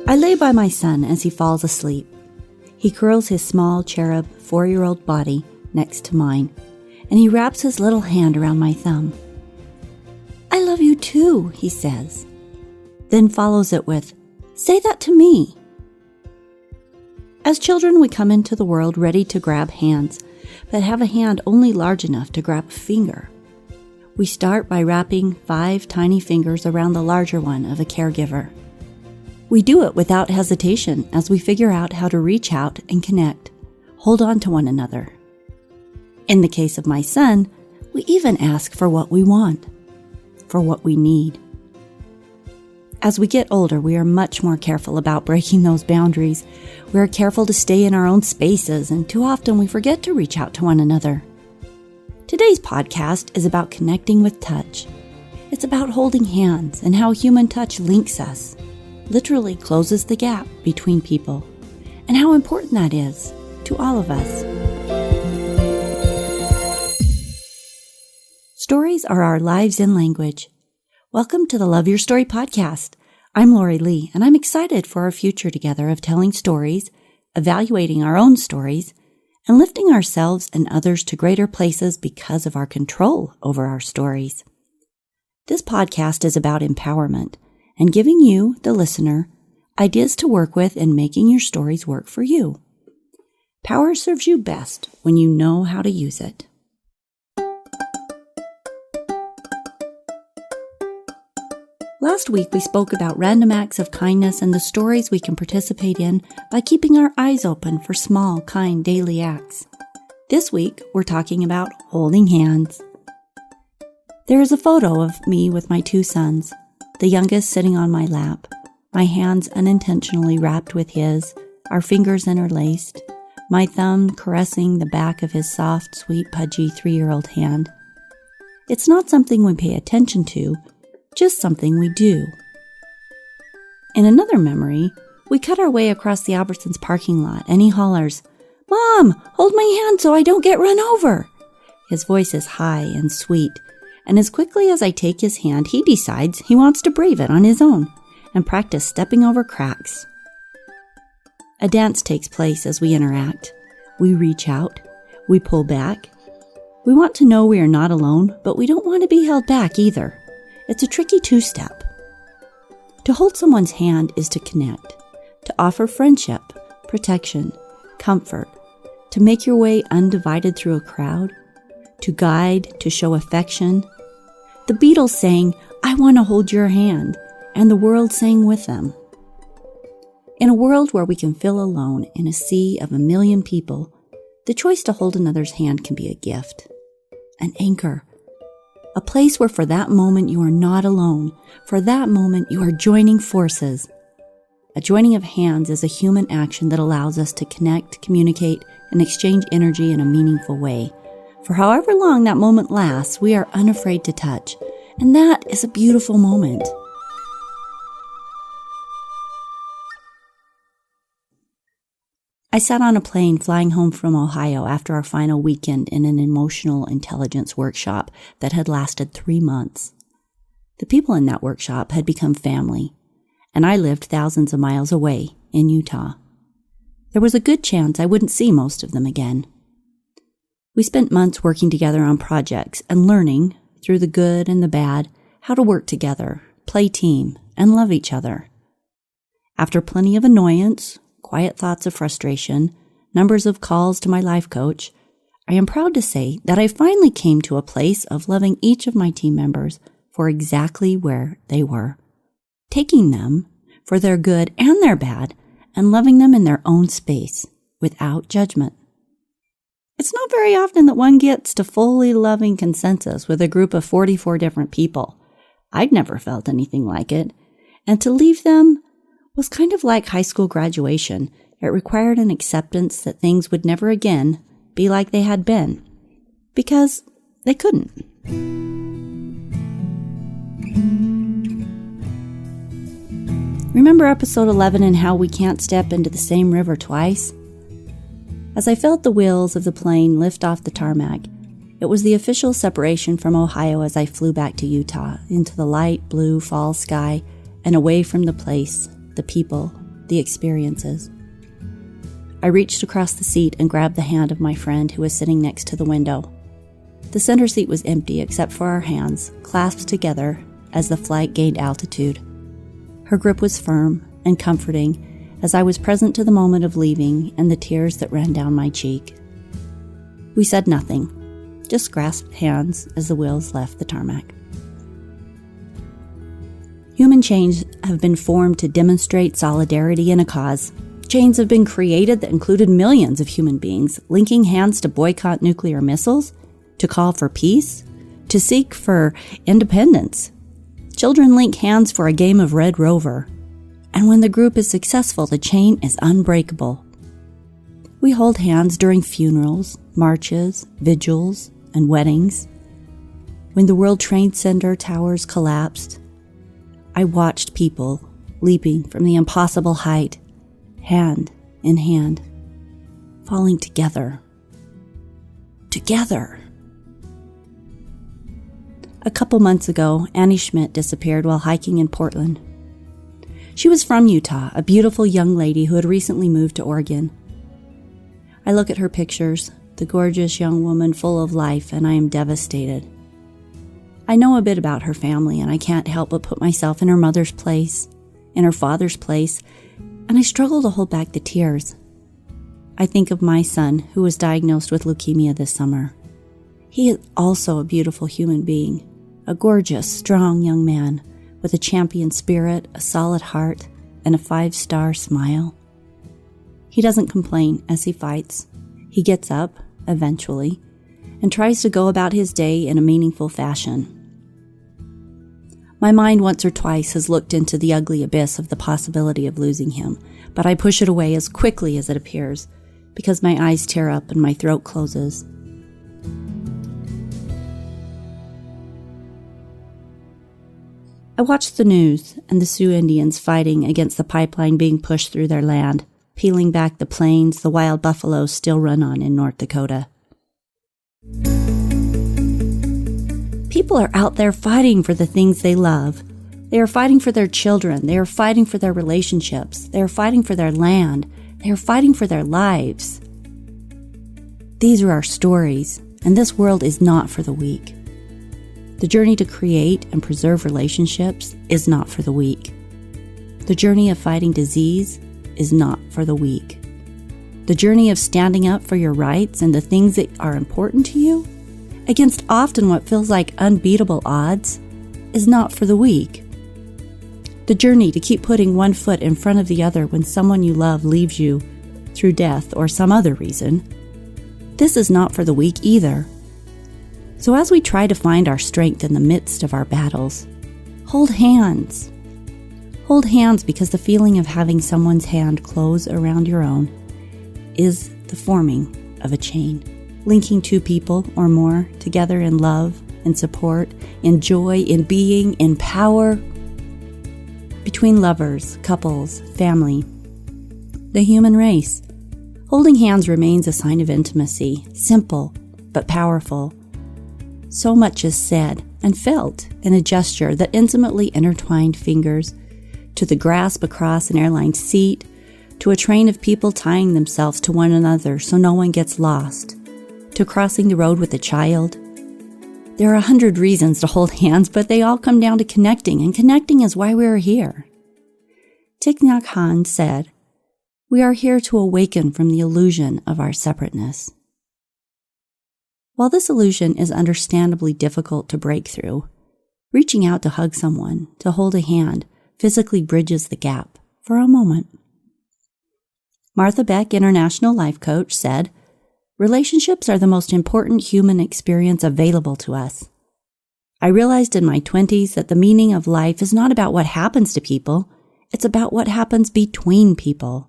I lay by my son as he falls asleep. He curls his small cherub 4-year-old body next to mine, and he wraps his little hand around my thumb. "I love you too," he says, then follows it with, "Say that to me." As children, we come into the world ready to grab hands, but have a hand only large enough to grab a finger. We start by wrapping 5 tiny fingers around the larger one of a caregiver. We do it without hesitation as we figure out how to reach out and connect, hold on to one another. In the case of my son, we even ask for what we want, for what we need. As we get older, we are much more careful about breaking those boundaries. We are careful to stay in our own spaces, and too often we forget to reach out to one another. Today's podcast is about connecting with touch. It's about holding hands and how human touch links us, literally closes the gap between people, and how important that is to all of us. Stories are our lives in language. Welcome to the Love Your Story podcast. I'm Lori Lee, and I'm excited for our future together of telling stories, evaluating our own stories, and lifting ourselves and others to greater places because of our control over our stories. This podcast is about empowerment and giving you, the listener, ideas to work with in making your stories work for you. Power serves you best when you know how to use it. Last week, we spoke about random acts of kindness and the stories we can participate in by keeping our eyes open for small, kind daily acts. This week, we're talking about holding hands. There is a photo of me with my 2 sons, the youngest sitting on my lap, my hands unintentionally wrapped with his, our fingers interlaced, my thumb caressing the back of his soft, sweet, pudgy 3-year-old hand. It's not something we pay attention to, just something we do. In another memory, we cut our way across the Albertsons parking lot, and he hollers, "Mom, hold my hand so I don't get run over." His voice is high and sweet, and as quickly as I take his hand, he decides he wants to brave it on his own and practice stepping over cracks. A dance takes place as we interact. We reach out, we pull back. We want to know we are not alone, but we don't want to be held back either. It's a tricky 2-step. To hold someone's hand is to connect, to offer friendship, protection, comfort, to make your way undivided through a crowd, to guide, to show affection. The Beatles sang, "I want to hold your hand," and the world sang with them. In a world where we can feel alone in a sea of 1,000,000 people, the choice to hold another's hand can be a gift, an anchor, a place where for that moment you are not alone. For that moment you are joining forces. A joining of hands is a human action that allows us to connect, communicate, and exchange energy in a meaningful way. For however long that moment lasts, we are unafraid to touch, and that is a beautiful moment. I sat on a plane flying home from Ohio after our final weekend in an emotional intelligence workshop that had lasted 3 months. The people in that workshop had become family, and I lived thousands of miles away in Utah. There was a good chance I wouldn't see most of them again. We spent months working together on projects and learning, through the good and the bad, how to work together, play team, and love each other. After plenty of annoyance, quiet thoughts of frustration, numbers of calls to my life coach, I am proud to say that I finally came to a place of loving each of my team members for exactly where they were, taking them for their good and their bad, and loving them in their own space, without judgment. It's not very often that one gets to fully loving consensus with a group of 44 different people. I'd never felt anything like it, and to leave them was kind of like high school graduation. It required an acceptance that things would never again be like they had been, because they couldn't. Remember episode 11 and how we can't step into the same river twice? As I felt the wheels of the plane lift off the tarmac, it was the official separation from Ohio as I flew back to Utah, into the light blue fall sky and away from the place, the people, the experiences. I reached across the seat and grabbed the hand of my friend who was sitting next to the window. The center seat was empty except for our hands, clasped together as the flight gained altitude. Her grip was firm and comforting as I was present to the moment of leaving and the tears that ran down my cheek. We said nothing, just grasped hands as the wheels left the tarmac. Human chains have been formed to demonstrate solidarity in a cause. Chains have been created that included millions of human beings linking hands to boycott nuclear missiles, to call for peace, to seek for independence. Children link hands for a game of Red Rover. And when the group is successful, the chain is unbreakable. We hold hands during funerals, marches, vigils, and weddings. When the World Trade Center towers collapsed, I watched people leaping from the impossible height, hand in hand, falling together. Together. A couple months ago, Annie Schmidt disappeared while hiking in Portland. She was from Utah, a beautiful young lady who had recently moved to Oregon. I look at her pictures, the gorgeous young woman full of life, and I am devastated. I know a bit about her family, and I can't help but put myself in her mother's place, in her father's place, and I struggle to hold back the tears. I think of my son, who was diagnosed with leukemia this summer. He is also a beautiful human being, a gorgeous, strong young man with a champion spirit, a solid heart, and a 5-star smile. He doesn't complain as he fights. He gets up, eventually, and tries to go about his day in a meaningful fashion. My mind once or twice has looked into the ugly abyss of the possibility of losing him, but I push it away as quickly as it appears, because my eyes tear up and my throat closes. I watched the news and the Sioux Indians fighting against the pipeline being pushed through their land, peeling back the plains the wild buffaloes still run on in North Dakota. People are out there fighting for the things they love. They are fighting for their children. They are fighting for their relationships. They are fighting for their land. They are fighting for their lives. These are our stories, and this world is not for the weak. The journey to create and preserve relationships is not for the weak. The journey of fighting disease is not for the weak. The journey of standing up for your rights and the things that are important to you, against often what feels like unbeatable odds, is not for the weak. The journey to keep putting one foot in front of the other when someone you love leaves you through death or some other reason, this is not for the weak either. So as we try to find our strength in the midst of our battles, hold hands. Hold hands because the feeling of having someone's hand close around your own is the forming of a chain, linking two people or more together in love, in support, in joy, in being, in power, between lovers, couples, family, the human race. Holding hands remains a sign of intimacy, simple but powerful. So much is said and felt in a gesture that intimately intertwined fingers, to the grasp across an airline seat, to a train of people tying themselves to one another so no one gets lost, to crossing the road with a child. There are 100 reasons to hold hands, but they all come down to connecting, and connecting is why we are here. Thich Nhat Hanh said, "We are here to awaken from the illusion of our separateness." While this illusion is understandably difficult to break through, reaching out to hug someone, to hold a hand, physically bridges the gap for a moment. Martha Beck, international life coach, said, "Relationships are the most important human experience available to us. I realized in my 20s that the meaning of life is not about what happens to people, it's about what happens between people.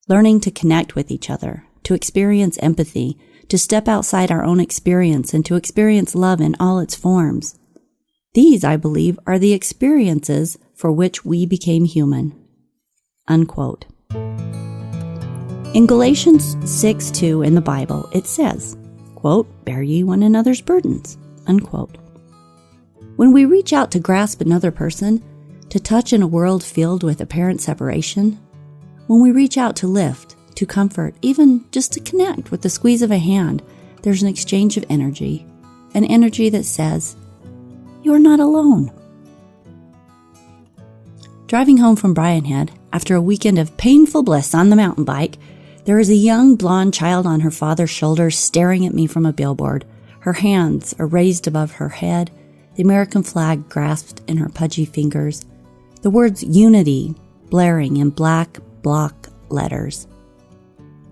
Learning to connect with each other, to experience empathy, to step outside our own experience and to experience love in all its forms. These, I believe, are the experiences for which we became human." Unquote. In Galatians 6:2 in the Bible, it says, quote, "Bear ye one another's burdens," unquote. When we reach out to grasp another person, to touch in a world filled with apparent separation, When we reach out to lift, to comfort, even just to connect with the squeeze of a hand, there's an exchange of energy, an energy that says, "You're not alone." Driving home from Bryan Head, after a weekend of painful bliss on the mountain bike, there is a young blonde child on her father's shoulder staring at me from a billboard. Her hands are raised above her head, the American flag grasped in her pudgy fingers, the words "Unity" blaring in black block letters.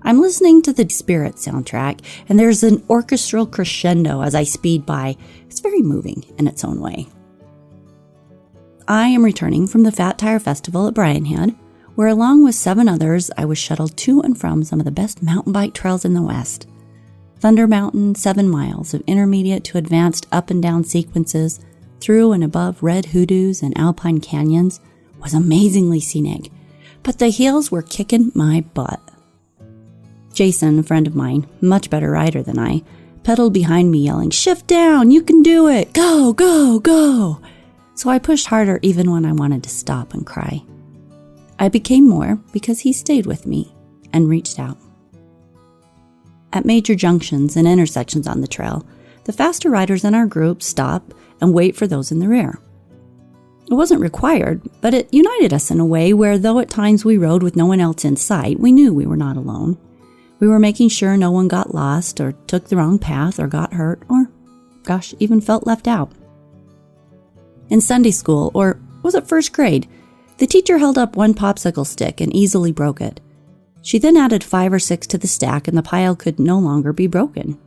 I'm listening to the Spirit soundtrack, and there's an orchestral crescendo as I speed by. It's very moving in its own way. I am returning from the Fat Tire Festival at Bryan Head, where along with 7 others, I was shuttled to and from some of the best mountain bike trails in the West. Thunder Mountain, 7 miles of intermediate to advanced up and down sequences through and above red hoodoos and alpine canyons, was amazingly scenic, but the hills were kicking my butt. Jason, a friend of mine, much better rider than I, pedaled behind me yelling, "Shift down, you can do it, go, go, go." So I pushed harder even when I wanted to stop and cry. I became more because he stayed with me and reached out. At major junctions and intersections on the trail, the faster riders in our group stop and wait for those in the rear. It wasn't required, but it united us in a way where, though at times we rode with no one else in sight, we knew we were not alone. We were making sure no one got lost or took the wrong path or got hurt or, even felt left out. In Sunday school, or was it first grade, the teacher held up one popsicle stick and easily broke it. She then added 5 or 6 to the stack and the pile could no longer be broken.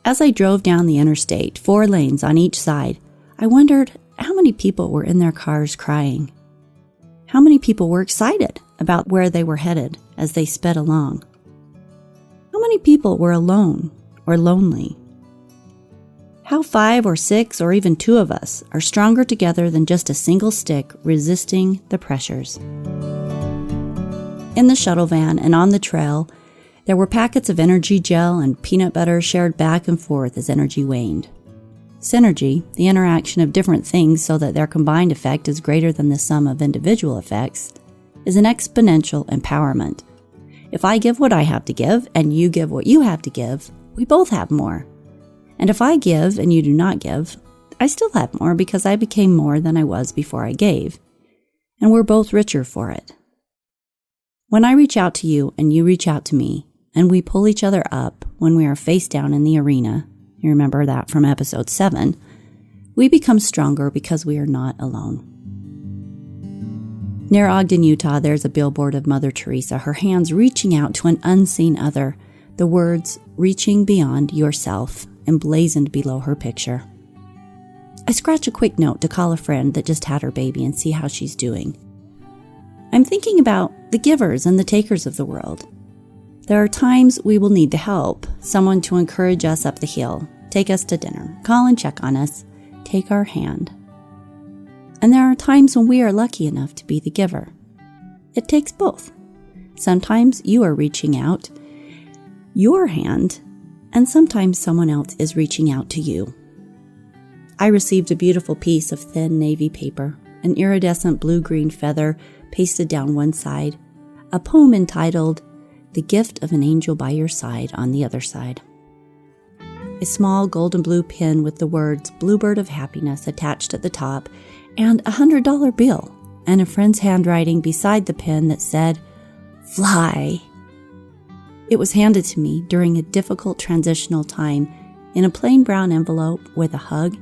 As I drove down the interstate, 4 lanes on each side, I wondered how many people were in their cars crying. How many people were excited about where they were headed as they sped along. How many people were alone or lonely? How 5 or 6 or even 2 of us are stronger together than just a single stick resisting the pressures. In the shuttle van and on the trail, there were packets of energy gel and peanut butter shared back and forth as energy waned. Synergy, the interaction of different things so that their combined effect is greater than the sum of individual effects, is an exponential empowerment. If I give what I have to give and you give what you have to give, we both have more. And if I give and you do not give, I still have more because I became more than I was before I gave. And we're both richer for it. When I reach out to you and you reach out to me, and we pull each other up when we are face down in the arena, you remember that from episode 7, we become stronger because we are not alone. Near Ogden, Utah, there's a billboard of Mother Teresa, her hands reaching out to an unseen other, the words, "reaching beyond yourself," emblazoned below her picture. I scratch a quick note to call a friend that just had her baby and see how she's doing. I'm thinking about the givers and the takers of the world. There are times we will need the help, someone to encourage us up the hill, take us to dinner, call and check on us, take our hand. And there are times when we are lucky enough to be the giver. It takes both. Sometimes you are reaching out your hand, and sometimes someone else is reaching out to you. I received a beautiful piece of thin navy paper, an iridescent blue-green feather pasted down one side, a poem entitled, "The Gift of an Angel by Your Side" on the other side. A small golden blue pin with the words "Bluebird of Happiness" attached at the top, and a $100 bill, and a friend's handwriting beside the pin that said, "Fly." It was handed to me during a difficult transitional time in a plain brown envelope with a hug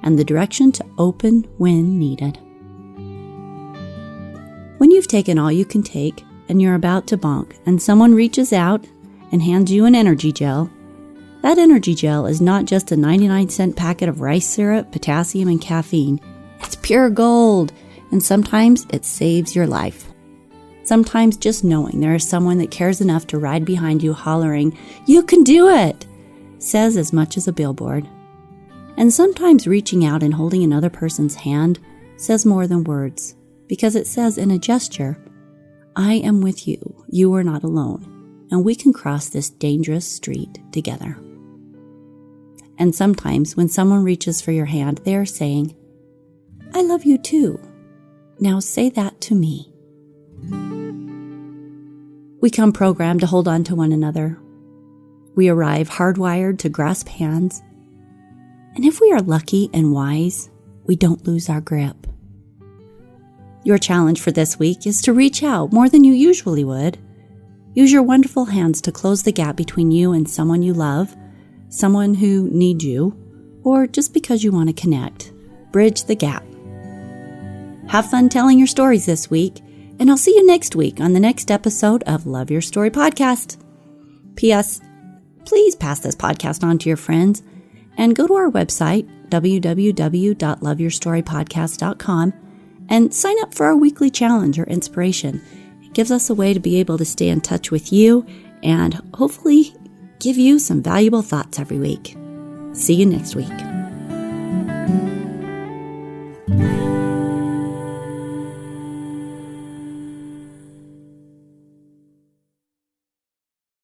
and the direction to open when needed. When you've taken all you can take and you're about to bonk and someone reaches out and hands you an energy gel, that energy gel is not just a 99-cent packet of rice syrup, potassium, and caffeine. It's pure gold, and sometimes it saves your life. Sometimes just knowing there is someone that cares enough to ride behind you hollering, "You can do it!" says as much as a billboard. And sometimes reaching out and holding another person's hand says more than words, because it says in a gesture, "I am with you, you are not alone, and we can cross this dangerous street together." And sometimes when someone reaches for your hand, they are saying, "I love you too. Now say that to me." We come programmed to hold on to one another. We arrive hardwired to grasp hands. And if we are lucky and wise, we don't lose our grip. Your challenge for this week is to reach out more than you usually would. Use your wonderful hands to close the gap between you and someone you love, someone who needs you, or just because you want to connect. Bridge the gap. Have fun telling your stories this week, and I'll see you next week on the next episode of Love Your Story Podcast. P.S. Please pass this podcast on to your friends and go to our website, www.loveyourstorypodcast.com, and sign up for our weekly challenge or inspiration. It gives us a way to be able to stay in touch with you and hopefully give you some valuable thoughts every week. See you next week.